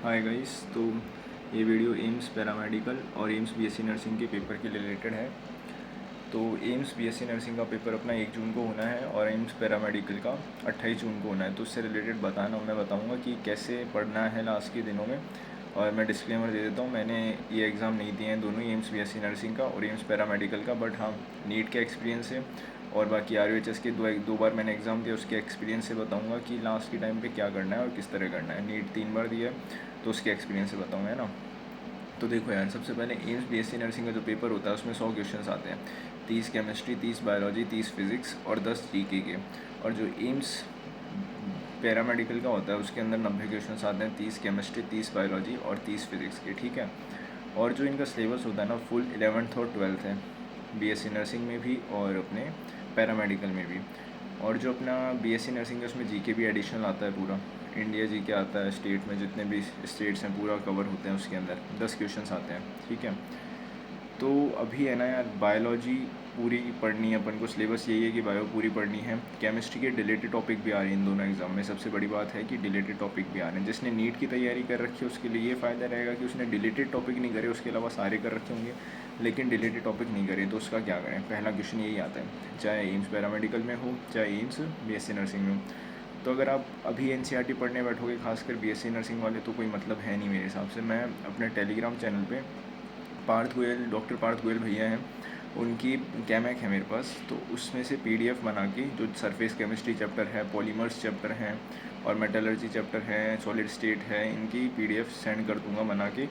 Hi guys. तो ये video AIIMS paramedical और एम्स बीएससी नर्सिंग के पेपर के रिलेटेड है। तो एम्स बीएससी नर्सिंग का पेपर अपना 1 जून को होना है और एम्स पैरामेडिकल का 28 जून को होना है। तो उससे रिलेटेड मैं बताऊंगा कि कैसे पढ़ना है लास्ट के दिनों में। और मैं डिस्क्लेमर दे देता हूँ, मैंने ये एग्ज़ाम नहीं दिए हैं दोनों ही, एम्स बीएससी नर्सिंग का और एम्स पैरामेडिकल का, बट हाँ नीट का एक्सपीरियंस है और बाकी आरयूएचएस के दो बार मैंने एग्ज़ाम दिया, उसके एक्सपीरियंस से बताऊंगा कि लास्ट के टाइम पे क्या करना है और किस तरह करना है। नीट 3 बार दिया है तो उसके एक्सपीरियंस से बताऊँगा, है ना। तो देखो यार, सबसे पहले एम्स बीएससी नर्सिंग का जो पेपर होता है उसमें 100 क्वेश्चन आते हैं। 30 केमिस्ट्री, 30 बायोलॉजी, 30 फिज़िक्स और 10 जीके के। और जो एम्स पैरामेडिकल का होता है उसके अंदर 90 क्वेश्चन आते हैं। 30 केमिस्ट्री, 30 बायोलॉजी और 30 फिज़िक्स के, ठीक है। और जो इनका सिलेबस होता है ना, फुल 11th और 12th है, बीएससी नर्सिंग में भी और अपने पैरामेडिकल में भी। और जो अपना बीएससी नर्सिंग है उसमें जीके भी एडिशनल आता है, पूरा इंडिया जीके आता है। स्टेट में जितने भी स्टेट्स हैं पूरा कवर होते हैं, उसके अंदर 10 क्वेश्चन आते हैं, ठीक है। तो अभी है ना यार, बायोलॉजी पूरी पढ़नी है अपन को। सिलेबस यही है कि बायो पूरी पढ़नी है। केमिस्ट्री के डिलेटेड टॉपिक भी आ रहे हैं इन दोनों एग्जाम में। सबसे बड़ी बात है कि डिलेटेड टॉपिक भी आ रहे हैं। जिसने नीट की तैयारी कर रखी है उसके लिए ये फ़ायदा रहेगा कि उसने डिलेटेड टॉपिक नहीं करे, उसके अलावा सारे कर रखे होंगे, लेकिन डिलेटेड टॉपिक नहीं करे तो उसका क्या करें। पहला क्वेश्चन यही आता है, चाहे एम्स पैरामेडिकल में हो चाहे एम्स बीएससी नर्सिंग में हो। तो अगर आप अभी एनसीईआरटी पढ़ने बैठोगे, खासकर बीएससी नर्सिंग वाले, तो कोई मतलब है नहीं मेरे हिसाब से। मैं अपने टेलीग्राम चैनल पे पार्थ गोयल, डॉक्टर पार्थ गोयल भैया हैं, उनकी कैमैक है मेरे पास, तो उसमें से पीडीएफ बना के, जो सरफेस केमिस्ट्री चैप्टर है, पॉलीमर्स चैप्टर हैं और मेटलर्जी चैप्टर है, सॉलिड स्टेट है, इनकी पीडीएफ सेंड कर दूंगा बना के।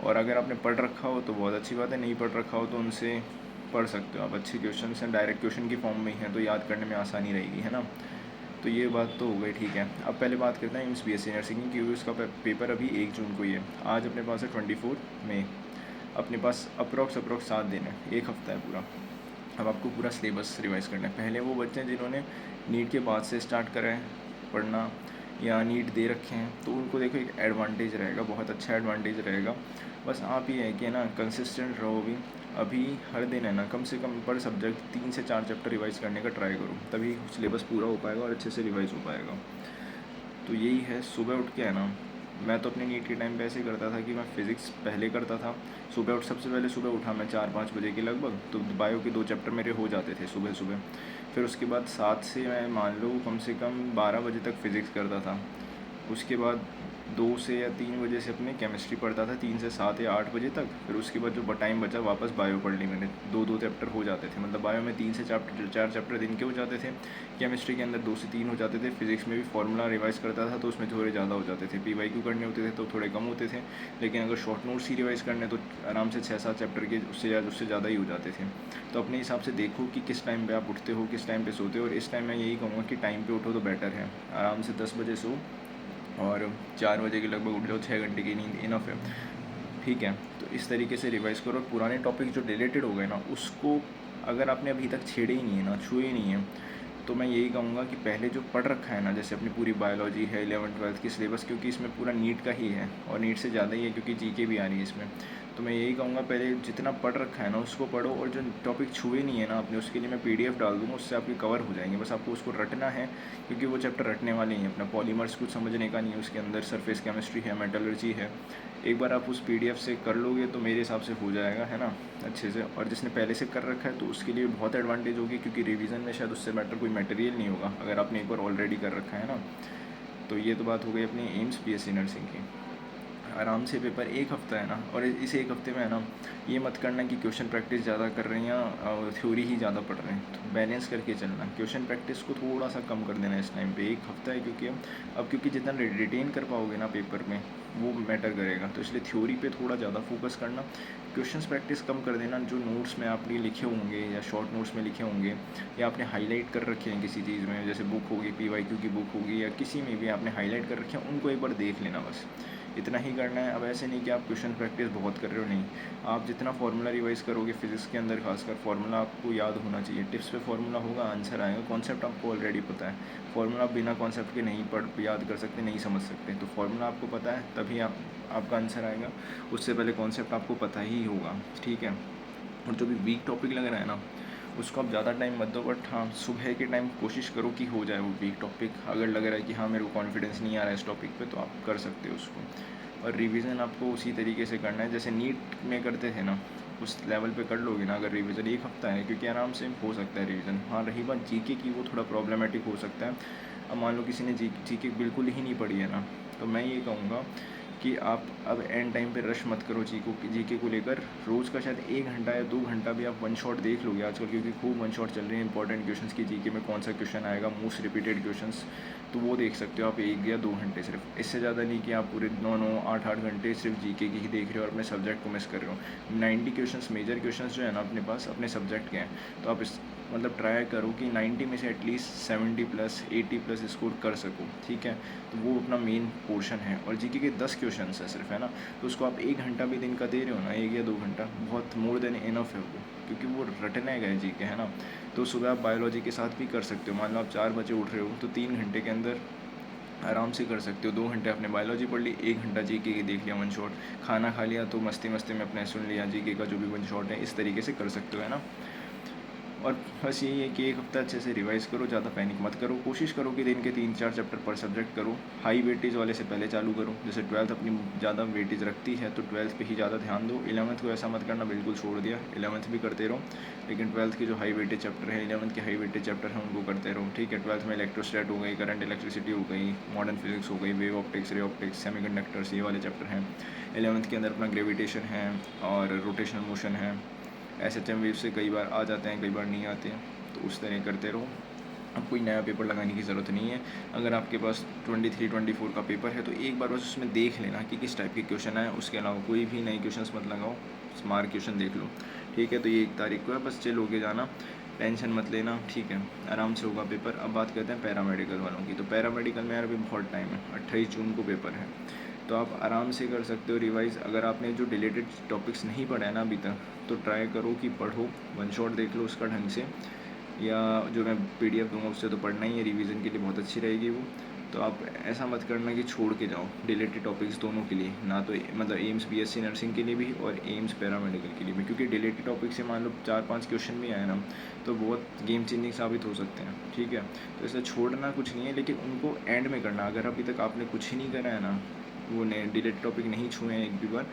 और अगर आपने पढ़ रखा हो तो बहुत अच्छी बात है, नहीं पढ़ रखा हो तो उनसे पढ़ सकते हो आप। अच्छे क्वेश्चन हैं, डायरेक्ट क्वेश्चन की फॉर्म में ही हैं, तो याद करने में आसानी रहेगी, है ना। तो ये बात तो हो गई, ठीक है। अब पहले बात करते हैं एम्स बीएससी नर्सिंग की, क्योंकि उसका पेपर अभी 1 जून को ही है। आज अपने पास है 24 मई। अपने पास अप्रोक्स 7 दिन है, एक हफ़्ता है पूरा। अब आपको पूरा सिलेबस रिवाइज़ करना है। पहले वो बच्चे हैं जिन्होंने नीट के बाद से स्टार्ट करा है पढ़ना या नीट दे रखे हैं, तो उनको देखो एक एडवांटेज रहेगा, बहुत अच्छा एडवांटेज रहेगा। बस आप ये है कि ना कंसिस्टेंट रहो। अभी हर दिन है ना, कम से कम पर सब्जेक्ट 3 से 4 चैप्टर रिवाइज़ करने का ट्राई करो, तभी सिलेबस पूरा हो पाएगा और अच्छे से रिवाइज़ हो पाएगा। तो यही है, सुबह उठ के है ना, मैं तो अपने नीट के टाइम पे ऐसे करता था कि मैं फ़िज़िक्स पहले करता था। सबसे पहले सुबह उठा मैं 4-5 बजे के लगभग, तो बायो के 2 चैप्टर मेरे हो जाते थे सुबह सुबह। फिर उसके बाद 7 से मैं मान लो कम से कम 12 बजे तक फ़िज़िक्स करता था। उसके बाद 2 से या 3 बजे से अपने केमिस्ट्री पढ़ता था, 3 से 7 या 8 बजे तक। फिर उसके बाद जो टाइम बचा वापस बायो पढ़ ली मैंने। 2-2 चैप्टर हो जाते थे, मतलब बायो में 3 से 4 चैप्टर दिन के हो जाते थे। केमिस्ट्री के अंदर 2 से 3 हो जाते थे। फिज़िक्स में भी फार्मूला रिवाइज़ करता था तो उसमें थोड़े ज़्यादा हो जाते थे। पीवाईक्यू करने होते थे तो थोड़े कम होते थे। लेकिन अगर शॉर्ट नोट्स ही रिवाइज़ करने तो आराम से 6-7 चैप्टर के उससे ज़्यादा ही हो जाते थे। तो अपने हिसाब से देखो कि किस टाइम पे आप उठते हो, किस टाइम पे सोते हो। और इस टाइम मैं यही कहूँगा कि टाइम पे उठो तो बेटर है। आराम से 10 बजे सो और 4 बजे के लगभग उठ जाओ। 6 घंटे की नींद इनफ है, ठीक है। तो इस तरीके से रिवाइज़ करो। और पुराने टॉपिक जो रिलेटेड हो गए ना, उसको अगर आपने अभी तक छेड़े ही नहीं है ना, छुए ही नहीं है, तो मैं यही कहूँगा कि पहले जो पढ़ रखा है ना, जैसे अपनी पूरी बायोलॉजी है, 11th-12th की सिलेबस, क्योंकि इसमें पूरा नीट का ही है और नीट से ज़्यादा ही है क्योंकि जीके भी आ रही है इसमें। तो मैं यही कहूँगा पहले जितना पढ़ रखा है ना उसको पढ़ो, और जो टॉपिक छुए नहीं है ना आपने, उसके लिए मैं पीडीएफ डाल दूँगा, उससे आपके कवर हो जाएंगे। बस आपको उसको रटना है, क्योंकि वो चैप्टर रटने वाले ही हैं। अपना पॉलीमर्स कुछ समझने का नहीं है, उसके अंदर सरफेस केमिस्ट्री है, मेटलर्जी है। एक बार आप उस पीडीएफ से कर लोगे तो मेरे हिसाब से हो जाएगा, है ना, अच्छे से। और जिसने पहले से कर रखा है तो उसके लिए बहुत एडवांटेज होगी, क्योंकि रिवीजन में शायद उससे बेटर कोई मटेरियल नहीं होगा अगर आपने एक बार ऑलरेडी कर रखा है ना। तो ये तो बात हो गई अपनी एम्स बीएससी नर्सिंग की। आराम से पेपर एक हफ़्ता है ना, और इस एक हफ़्ते में है ना, ये मत करना कि क्वेश्चन प्रैक्टिस ज़्यादा कर रहे हैं और थ्योरी ही ज़्यादा पढ़ रहे हैं। तो बैलेंस करके चलना, क्वेश्चन प्रैक्टिस को थोड़ा सा कम कर देना इस टाइम पे। एक हफ़्ता है क्योंकि क्योंकि जितना रिटेन कर पाओगे ना पेपर में, वो मैटर करेगा। तो इसलिए थ्योरी पे थोड़ा ज़्यादा फोकस करना, क्वेश्चंस प्रैक्टिस कम कर देना। जो नोट्स में आपने लिखे होंगे या शॉर्ट नोट्स में लिखे होंगे या आपने हाईलाइट कर रखे हैं किसी चीज़ में, जैसे बुक होगी, पीवाईक्यू की बुक होगी या किसी में भी आपने हाईलाइट कर रखे हैं, उनको एक बार देख लेना, बस इतना ही करना है। अब ऐसे नहीं कि आप क्वेश्चन प्रैक्टिस बहुत कर रहे हो, नहीं। आप जितना फार्मूला रिवाइज़ करोगे फिजिक्स के अंदर, खासकर फार्मूला आपको याद होना चाहिए। टिप्स पे फार्मूला होगा, आंसर आएगा। कॉन्सेप्ट आपको ऑलरेडी पता है। फार्मूला बिना कॉन्सेप्ट के नहीं याद कर सकते, नहीं समझ सकते। तो फार्मूला आपको पता है तभी आपका आंसर आएगा। उससे पहले कॉन्सेप्ट आपको पता ही होगा, ठीक है। और जो भी वीक टॉपिक लग रहा है ना, उसको आप ज़्यादा टाइम मत दो, बट हाँ सुबह के टाइम कोशिश करो कि हो जाए वो वीक टॉपिक। अगर लग रहा है कि हाँ मेरे को कॉन्फिडेंस नहीं आ रहा है इस टॉपिक पे, तो आप कर सकते हो उसको। और रिवीजन आपको उसी तरीके से करना है जैसे नीट में करते थे ना, उस लेवल पे कर लोगे ना अगर रिवीजन, 1 हफ़्ता है क्योंकि आराम से हो सकता है रिवीजन। हाँ, रही बात जीके की, वो थोड़ा प्रॉब्लमेटिक हो सकता है। अब मान लो किसी ने जीके बिल्कुल ही नहीं पढ़ी है ना, तो मैं ये कहूँगा कि आप अब एंड टाइम पे रश मत करो जीके को लेकर। रोज़ का शायद 1 घंटा या 2 घंटा भी आप वन शॉट देख लोगे आजकल, क्योंकि खूब वन शॉट चल रहे हैं इंपॉर्टेंट क्वेश्चंस की, जीके में कौन सा क्वेश्चन आएगा, मोस्ट रिपीटेड क्वेश्चंस, तो वो देख सकते हो आप 1 या 2 घंटे सिर्फ। इससे ज़्यादा नहीं कि आप पूरे 9-9 8-8 घंटे सिर्फ जीके की ही देख रहे हो और अपने सब्जेक्ट को मिस कर रहे हो। 90 क्वेश्चंस मेजर क्वेश्चंस जो है ना अपने पास अपने सब्जेक्ट के हैं, तो आप इस मतलब ट्राई करो कि 90 में से एटलीस्ट 70+ 80+ स्कोर कर सको, ठीक है। तो वो अपना मेन पोर्शन है। और जीके के 10 क्वेश्चन है सिर्फ, है ना, तो उसको आप 1 घंटा भी दिन का दे रहे हो ना, 1 या 2 घंटा, बहुत मोर देन इनफ है वो, क्योंकि वो रटने गए जीके, है ना। तो सुबह आप बायोलॉजी के साथ भी कर सकते हो। मान लो आप 4 बजे उठ रहे हो तो 3 घंटे के अंदर आराम से कर सकते हो। 2 घंटे आपने बायोलॉजी पढ़ ली, 1 घंटा जीके की देख लिया वन शॉट, खाना खा लिया तो मस्ती मस्ती में अपने सुन लिया जीके का जो भी वन शॉट है, इस तरीके से कर सकते हो, है ना। और बस यही है कि 1 हफ्ता अच्छे से रिवाइज़ करो, ज़्यादा पैनिक मत करो, कोशिश करो कि दिन के 3-4 चैप्टर पर सब्जेक्ट करो। हाई वेटेज वाले से पहले चालू करो, जैसे 12th अपनी ज़्यादा वेटेज रखती है तो 12th पे ही ज़्यादा ध्यान दो। 11th को ऐसा मत करना बिल्कुल छोड़ दिया, 11th भी करते रहो, लेकिन 12th के जो हाई वेटेज चैप्टर है, 11th के हाई वेटेज चैप्टर हैं उनको करते रहो, ठीक है। 12th में इलेक्ट्रोस्टैट हो गई, करंट इलेक्ट्रिसिटी हो गई, मॉडर्न फिजिक्स हो गई, wave optics, ray optics, semiconductors, ये वाले चैप्टर हैं। 11th के अंदर अपना ग्रेविटेशन है और रोटेशनल मोशन है। SHM वेव से कई बार आ जाते हैं, कई बार नहीं आते हैं, तो उस तरह करते रहो। अब कोई नया पेपर लगाने की ज़रूरत नहीं है। अगर आपके पास 23-24 का पेपर है तो एक बार बस उसमें देख लेना कि किस टाइप के क्वेश्चन आए, उसके अलावा कोई भी नए क्वेश्चंस मत लगाओ, स्मार्ट क्वेश्चन देख लो, ठीक है। तो ये 1 तारीख को है, बस चिल होके जाना, टेंशन मत लेना, ठीक है, आराम से होगा पेपर। अब बात करते हैं पैरामेडिकल वालों की। तो पैरामेडिकल में यार अभी बहुत टाइम है, 28 जून को पेपर है, तो आप आराम से कर सकते हो रिवाइज़। अगर आपने जो डिलेटेड टॉपिक्स नहीं पढ़ा है ना अभी तक, तो ट्राई करो कि पढ़ो, वन शॉट देख लो उसका ढंग से, या जो मैं PDF दूंगा उससे तो पढ़ना ही है, रिवीजन के लिए बहुत अच्छी रहेगी वो। तो आप ऐसा मत करना कि छोड़ के जाओ डिलेटेड टॉपिक्स दोनों के लिए, ना तो मतलब एम्स BSc नर्सिंग के लिए भी और एम्स पैरामेडिकल के लिए भी, क्योंकि डिलेटेड टॉपिक से मान लो 4-5 क्वेश्चन भी आए ना तो बहुत गेम चेंजिंग साबित हो सकते हैं, ठीक है। तो इसलिए छोड़ना कुछ नहीं है, लेकिन उनको एंड में करना। अगर अभी तक आपने कुछ ही नहीं करा है ना, वो डिलेटेड टॉपिक नहीं छुए हैं एक भी बार,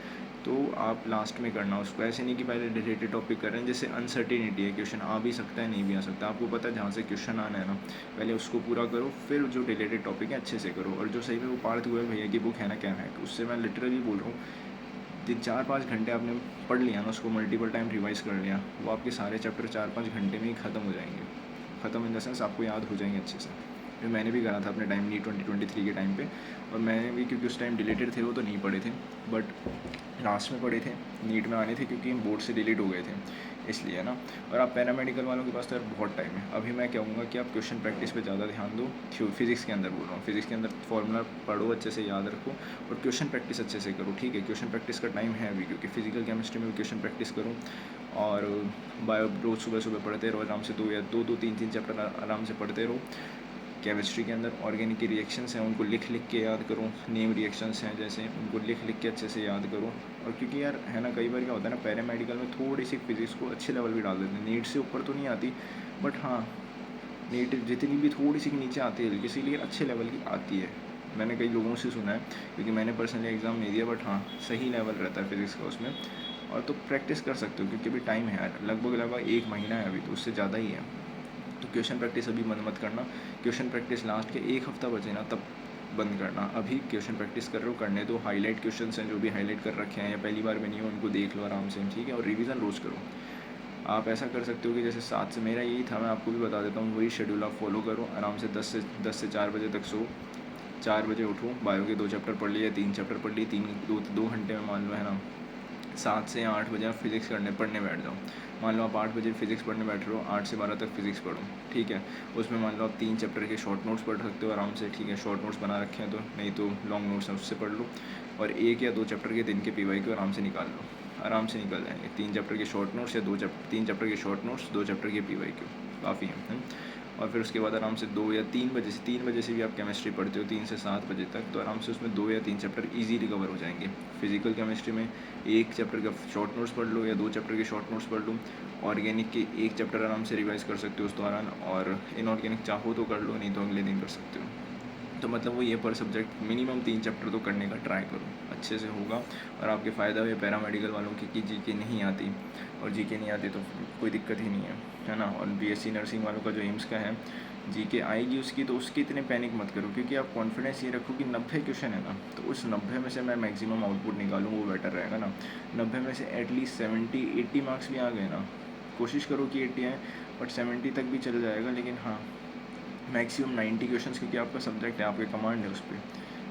तो आप लास्ट में करना उसको। ऐसे नहीं कि पहले डिलेटेड टॉपिक कर रहे हैं, जैसे अनसर्टेनिटी है, क्वेश्चन आ भी सकता है नहीं भी आ सकता, आपको पता है जहाँ से क्वेश्चन आना है ना, पहले उसको पूरा करो, फिर जो डिलेटेड टॉपिक है अच्छे से करो। और जो सही में वो पार्थ गोयल भैया की बुक है ना क्या है, उससे मैं लिटरली बोल रहा हूँ, 4-5 घंटे आपने पढ़ लिया ना, उसको मल्टीपल टाइम रिवाइज़ कर लिया, वो आपके सारे चैप्टर 4-5 घंटे में ही ख़त्म हो जाएंगे। ख़त्म इन द सेंस आपको याद हो जाएंगे अच्छे से। मैंने भी करा था अपने टाइम नीट 2023 के टाइम पे, और मैंने भी, क्योंकि उस टाइम डिलेटेड थे वो तो नहीं पढ़े थे, बट लास्ट में पढ़े थे, नीट में आने थे क्योंकि बोर्ड से डिलीट हो गए थे, इसलिए, है ना। और आप पैरामेडिकल वालों के पास तो यार बहुत टाइम है। अभी मैं कहूँगा कि आप क्वेश्चन प्रैक्टिस पे ज़्यादा ध्यान दो। फिजिक्स के अंदर बोल रहा हूँ, फिजिक्स के अंदर फॉर्मूला पढ़ो, अच्छे से याद रखो, और क्वेश्चन प्रैक्टिस अच्छे से करो, ठीक है। क्वेश्चन प्रैक्टिस का टाइम है अभी, क्योंकि फिजिकल केमिस्ट्री में भी क्वेश्चन प्रैक्टिस करो, और बायो रोज़ सुबह सुबह पढ़ते रहो आराम से, 2-3 चैप्टर आराम से पढ़ते रहो। केमिस्ट्री के अंदर ऑर्गेनिक के रिएक्शंस हैं, उनको लिख लिख के याद करो। नेम रिएक्शंस हैं जैसे, उनको लिख लिख के अच्छे से याद करो। और क्योंकि यार है ना, कई बार क्या होता है ना, पैरामेडिकल में थोड़ी सी फिजिक्स को अच्छे लेवल भी डाल देते हैं, नीट से ऊपर तो नहीं आती, बट हाँ नीट जितनी भी थोड़ी सी नीचे आती है, इसीलिए अच्छे लेवल की आती है। मैंने कई लोगों से सुना है, क्योंकि मैंने पर्सनली एग्ज़ाम नहीं दिया, बट हाँ सही लेवल रहता है फिज़िक्स का उसमें। और तो प्रैक्टिस कर सकते हो, क्योंकि अभी टाइम है यार, लगभग 1 महीना है अभी, तो उससे ज़्यादा ही है। तो क्वेश्चन प्रैक्टिस अभी बंद मत करना, क्वेश्चन प्रैक्टिस लास्ट के 1 हफ्ता बचे ना तब बंद करना। अभी क्वेश्चन प्रैक्टिस कर रहे हो, करने दो। हाईलाइट क्वेश्चंस हैं जो भी हाईलाइट कर रखे हैं या पहली बार में नहीं हो, उनको देख लो आराम से, ठीक है। और रिवीजन रोज़ करो। आप ऐसा कर सकते हो कि जैसे 7 से, मेरा यही था, मैं आपको भी बता देता हूँ, वही शेड्यूल आप फॉलो करो। आराम से 10 से 4 बजे तक सो, 4 बजे उठो, बायो के 2 चैप्टर पढ़ लिए, 3 चैप्टर पढ़ लिए, 2 घंटे में मान लो, है ना, 7 से 8 बजे आप फिज़िक्स पढ़ने बैठ जाओ। मान लो आप 8 बजे फिज़िक्स पढ़ने बैठ रहे हो, 8 से 12 तक फिज़िक्स पढ़ो, ठीक है। उसमें मान लो आप 3 चैप्टर के शॉर्ट नोट्स पढ़ सकते हो आराम से, ठीक है। शॉर्ट नोट्स बना रखे हैं तो, नहीं तो लॉन्ग नोट्स हैं उससे पढ़ लो। और 1 या 2 चैप्टर के दिन के PY को आराम से निकाल लो, आराम से निकल जाएंगे। 3 चैप्टर के शॉर्ट नोट्स या 3 चैप्टर के शॉर्ट नोट्स, 2 चैप्टर के PY काफ़ी है। और फिर उसके बाद आराम से 2 या 3 बजे से, 3 बजे से भी आप केमिस्ट्री पढ़ते हो, 3 से 7 बजे तक, तो आराम से उसमें 2 या 3 चैप्टर इजीली कवर हो जाएंगे। फिजिकल केमिस्ट्री में 1 चैप्टर का शॉर्ट नोट्स पढ़ लो या 2 चैप्टर के शॉर्ट नोट्स पढ़ लो। ऑर्गेनिक के 1 चैप्टर आराम से रिवाइज़ कर सकते हो उस दौरान, और इनऑर्गेनिक चाहो तो कर लो, नहीं तो अगले दिन कर सकते हो। तो मतलब वो ये पर सब्जेक्ट मिनिमम 3 चैप्टर तो करने का ट्राई करो, अच्छे से होगा और आपके फ़ायदा है पैरामेडिकल वालों की कि जीके नहीं आती, और जीके नहीं आती तो कोई दिक्कत ही नहीं है ना। और बीएससी नर्सिंग वालों का जो एम्स का है जीके आएगी उसकी, तो उसकी इतने पैनिक मत करो, क्योंकि आप कॉन्फिडेंस ये रखो कि 90 क्वेश्चन है ना, तो उस 90 में से मैं मैक्सिमम आउटपुट निकालूँ, वो बेटर रहेगा ना। 90 में से एटलीस्ट 70-80 मार्क्स भी आ गए ना, कोशिश करो कि 80 आए, बट 70 तक भी चल जाएगा, लेकिन हाँ मैक्सिमम 90 क्वेश्चंस, क्योंकि आपका सब्जेक्ट है, आपके कमांड है उस पर।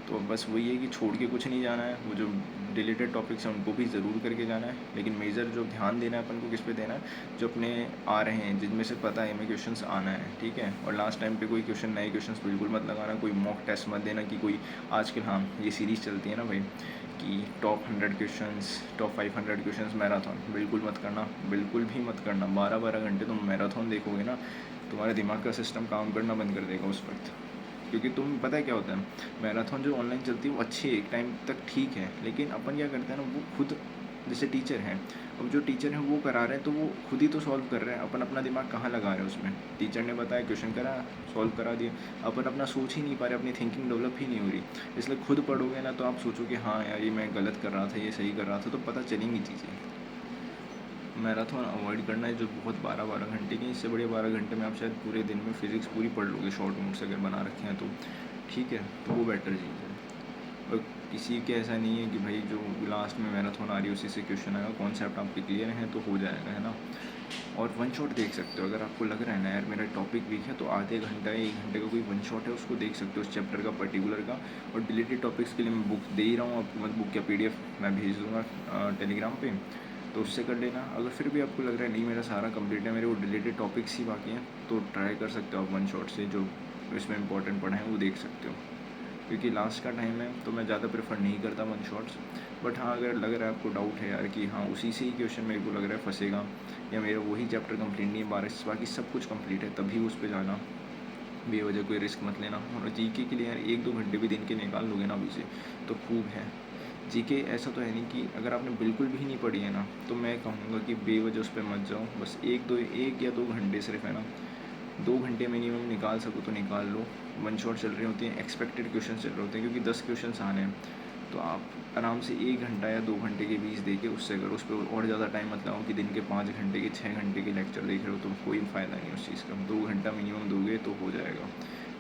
तो बस वही है कि छोड़ के कुछ नहीं जाना है, वो जो डिलीटेड टॉपिक्स हैं उनको भी ज़रूर करके जाना है, लेकिन मेजर जो ध्यान देना है अपन को किस पे देना है, जो अपने आ रहे हैं जिनमें से पता है हमें क्वेश्चंस आना है, ठीक है। और लास्ट टाइम पे कोई क्वेश्चन नए क्वेश्चंस बिल्कुल मत लगाना, कोई मॉक टेस्ट मत देना कि कोई आजकल हाँ ये सीरीज़ चलती है ना भाई कि top 100 questions, top 500 questions marathon, बिल्कुल मत करना, बिल्कुल भी मत करना। 12-12 घंटे तुम मैराथन देखोगे ना, तुम्हारे दिमाग का सिस्टम काम करना बंद कर देगा उस वक्त, क्योंकि तुम पता है क्या होता है, मैराथन जो ऑनलाइन चलती है वो अच्छी है एक टाइम तक, ठीक है, लेकिन अपन क्या करते हैं ना, वो खुद जैसे टीचर हैं, अब जो टीचर हैं वो करा रहे हैं तो वो खुद ही तो सॉल्व कर रहे हैं, अपन अपना दिमाग कहाँ लगा रहे हैं उसमें। टीचर ने बताया, क्वेश्चन करा, सॉल्व करा दिया, अपन अपना सोच ही नहीं पा रहे, अपनी थिंकिंग डेवलप ही नहीं हो रही। इसलिए खुद पढ़ोगे ना तो आप सोचो कि हाँ यार ये मैं गलत कर रहा था, ये सही कर रहा था, तो पता चलेंगी चीज़ें। मैराथन अवॉइड करना है जो बहुत 12-12 घंटे की, इससे बड़े 12 घंटे में आप शायद पूरे दिन में फिज़िक्स पूरी पढ़ लोगे, शॉर्ट नोट्स अगर बना रखे हैं तो, ठीक है, तो वो बेटर चीज़ है। और किसी के ऐसा नहीं है कि भाई जो लास्ट में मैराथन आ रही है उसी से क्वेश्चन आएगा, कॉन्सेप्ट आपके क्लियर हैं तो हो जाएगा, है ना। और वन शॉट देख सकते हो, अगर आपको लग रहा है ना यार मेरा टॉपिक वीक है, तो आधे घंटा 1 घंटे का कोई वन शॉट है उसको देख सकते हो, उस चैप्टर का पर्टिकुलर का। और डिलीटेड टॉपिक्स के लिए मैं बुक दे ही रहा हूँ आपको, मैं बुक या PDF मैं भेज दूँगा टेलीग्राम पे, तो उससे कर लेना। अगर फिर भी आपको लग रहा है नहीं मेरा सारा कंप्लीट है, मेरे वो डिलीटेड टॉपिक्स ही बाकी हैं, तो ट्राई कर सकते हो आप वन शॉट से, जो इसमें इंपॉर्टेंट पढ़ा है वो देख सकते हो। क्योंकि लास्ट का टाइम है तो मैं ज़्यादा प्रेफर नहीं करता वन शॉट्स, बट हाँ अगर लग रहा है आपको डाउट है यार कि हाँ उसी से ही क्वेश्चन मेरे को लग रहा है फंसेगा, या मेरा वही चैप्टर कंप्लीट नहीं है, बाकी सब कुछ कंप्लीट है, तभी उस पर जाना, बेवजह कोई रिस्क मत लेना। और जीके के लिए यार 1-2 घंटे भी दिन के निकाल लोगे ना अभी से तो खूब है। जीके ऐसा तो है नहीं कि अगर आपने बिल्कुल भी नहीं पढ़ी है ना, तो मैं कहूँगा कि बेवजह उस पर मत जाओ, बस 1 या 2 घंटे सिर्फ, है ना, 2 घंटे मिनिमम निकाल सको तो निकाल लो। वन शॉट चल रही होती हैं, एक्सपेक्टेड क्वेश्चन चल रहे होते हैं, क्योंकि 10 क्वेश्चन आने हैं, तो आप आराम से 1 घंटा या 2 घंटे के बीच दे के उससे करो, उस पर और ज़्यादा टाइम मत लगाओ कि दिन के 5 घंटे के 6 घंटे के लेक्चर देख रहे हो, तो कोई फ़ायदा नहीं उस चीज़ का। 2 घंटा मिनिमम दोगे तो हो जाएगा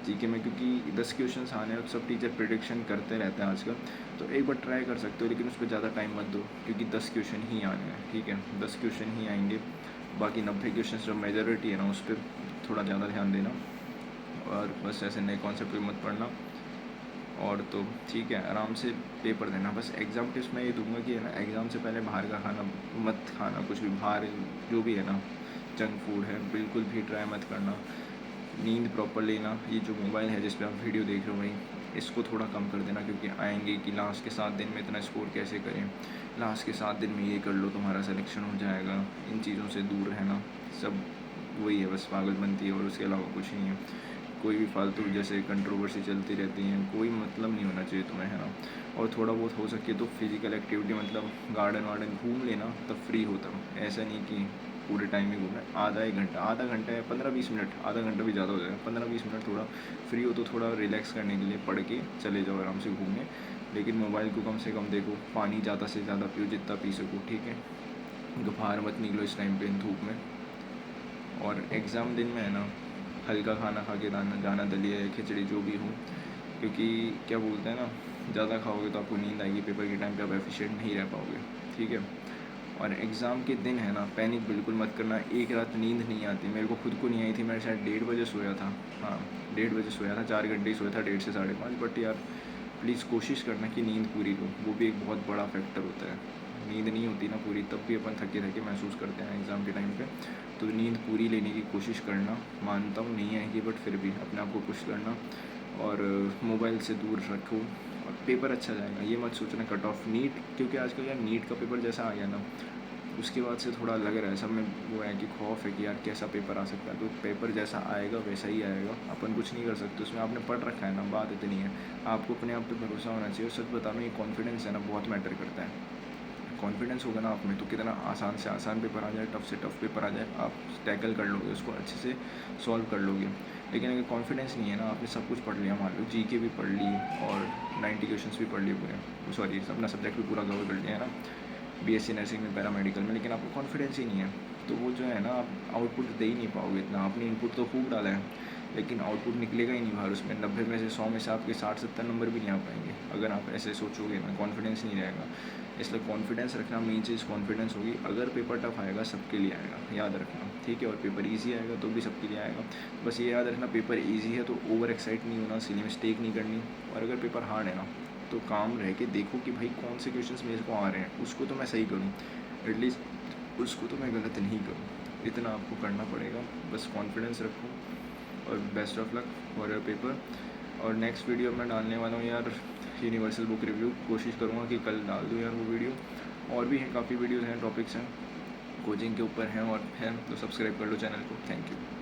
जीके में, क्योंकि 10 क्वेश्चन आने हैं, सब टीचर प्रेडिक्शन करते रहते हैं आजकल, तो एक बार ट्राई कर सकते हो, लेकिन उस पर ज़्यादा टाइम मत दो, क्योंकि 10 क्वेश्चन ही आने हैं, ठीक है, 10 क्वेश्चन ही आएंगे, बाकी 90 क्वेश्चन जो मेजॉरिटी है ना उस पर थोड़ा ज़्यादा ध्यान देना, और बस ऐसे नए कॉन्सेप्ट भी मत पढ़ना, और तो ठीक है, आराम से पेपर देना। बस एग्ज़ाम टिप्स मैं ये दूंगा कि है ना, एग्ज़ाम से पहले बाहर का खाना मत खाना, कुछ भी बाहर जो भी है ना जंक फूड है बिल्कुल भी ट्राई मत करना। नींद प्रॉपर लेना, ये जो मोबाइल है जिस पे आप वीडियो देख रहे हो भाई, इसको थोड़ा कम कर देना, क्योंकि आएंगे कि लास्ट के 7 दिन में इतना स्कोर कैसे करें, लास्ट के 7 दिन में ये कर लो तुम्हारा सिलेक्शन हो जाएगा, इन चीज़ों से दूर रहना। सब वही है, बस पागल बनती है, और उसके अलावा कुछ नहीं है। कोई भी फालतू जैसे कंट्रोवर्सी चलती रहती हैं, कोई मतलब नहीं होना चाहिए तुम्हें, है ना। और थोड़ा बहुत हो सके तो फिज़िकल एक्टिविटी, मतलब गार्डन वार्डन घूम लेना, तब फ्री होता हूँ, ऐसा नहीं कि पूरे टाइम ही घूमना है। आधा घंटा या 15-20 मिनट, आधा घंटा भी ज़्यादा हो जाएगा, 15-20 मिनट थोड़ा फ्री हो तो थोड़ा रिलैक्स करने के लिए पढ़ के चले जाओ आराम से घूमने, लेकिन मोबाइल को कम से कम देखो, पानी ज़्यादा से ज़्यादा पियो जितना पी सको, ठीक है। दोपहर मत निकलो इस टाइम पे धूप में, और एग्ज़ाम दिन में है ना हल्का खाना खा के जाना, दलिया या खिचड़ी जो भी हो, क्योंकि क्या बोलते हैं ना, ज़्यादा खाओगे तो आपको नींद आएगी, पेपर के टाइम पे आप एफिशिएंट नहीं रह पाओगे, ठीक है। और एग्ज़ाम के दिन है ना पैनिक बिल्कुल मत करना। एक रात नींद नहीं आती, मेरे को खुद को नहीं आई थी, मैं शायद 1:30 बजे सोया था, हाँ 1:30 बजे सोया था, 4 घंटे ही सोया था, 1:30 से 5:30। बट यार प्लीज़ कोशिश करना कि नींद पूरी लो, वो भी एक बहुत बड़ा फैक्टर होता है। नींद नहीं होती ना पूरी, तब भी अपन थके थके महसूस करते हैं एग्ज़ाम के टाइम पे, तो नींद पूरी लेने की कोशिश करना। मानता हूँ नहीं आएगी, बट फिर भी अपने आप को पुश करना, और मोबाइल से दूर रखो, और पेपर अच्छा जाएगा। ये मत सोचना कट ऑफ नीट, क्योंकि आजकल यार नीट का पेपर जैसा आ गया ना, उसके बाद से थोड़ा लग रहा है सब में वो है कि खौफ है कि यार कैसा पेपर आ सकता है, तो पेपर जैसा आएगा वैसा ही आएगा, अपन कुछ नहीं कर सकते उसमें। आपने पढ़ रखा है ना, बात इतनी है, आपको अपने आप पे भरोसा होना चाहिए। और सच बता रहा हूँ, ये कॉन्फिडेंस है ना बहुत मैटर करता है। कॉन्फिडेंस होगा ना आप में तो कितना आसान से आसान पेपर आ जाए, टफ से टफ पेपर आ जाए, आप टैकल कर लोगे, उसको अच्छे से सॉल्व कर लोगे। लेकिन अगर कॉन्फिडेंस नहीं है ना, आपने सब कुछ पढ़ लिया, मान लो जीके भी पढ़ ली और 90 क्वेश्चंस भी पढ़ लिए पूरे, सॉरी अपना सब्जेक्ट भी पूरा कवर कर लिया है ना बीएससी नर्सिंग में, पैरामेडिकल में, लेकिन आपको कॉन्फिडेंस ही नहीं है तो वो जो है ना आप आउटपुट दे ही नहीं पाओगे इतना। आपने इनपुट तो खूब डाला है लेकिन आउटपुट निकलेगा ही नहीं बाहर, उसमें 90 में से 100 में से आपके 60-70 नंबर भी नहीं आ पाएंगे अगर आप ऐसे सोचोगे ना, कॉन्फिडेंस नहीं रहेगा। इसलिए कॉन्फिडेंस रखना, मेन चीज़ कॉन्फिडेंस होगी। अगर पेपर टफ आएगा सबके लिए आएगा, याद रखना, ठीक है, और पेपर ईजी आएगा तो भी सबके लिए आएगा। बस ये याद रखना, पेपर ईजी है तो ओवर एक्साइट नहीं होना, सिली मिस्टेक नहीं करनी, और अगर पेपर हार्ड है ना तो काम रह के देखो कि भाई कौन से क्वेश्चंस मेरे को आ रहे हैं, उसको तो मैं सही करूँ, एटलीस्ट उसको तो मैं गलत नहीं करूँ, इतना आपको करना पड़ेगा। बस कॉन्फिडेंस रखो और best of luck for your paper. और नेक्स्ट वीडियो मैं डालने वाला हूँ यार यूनिवर्सल बुक रिव्यू, कोशिश करूँगा कि कल डाल दूँ यार वो वीडियो। और भी हैं, काफ़ी वीडियोज़ हैं, टॉपिक्स हैं, कोचिंग के ऊपर हैं और हैं, तो सब्सक्राइब कर लो चैनल को। Thank you.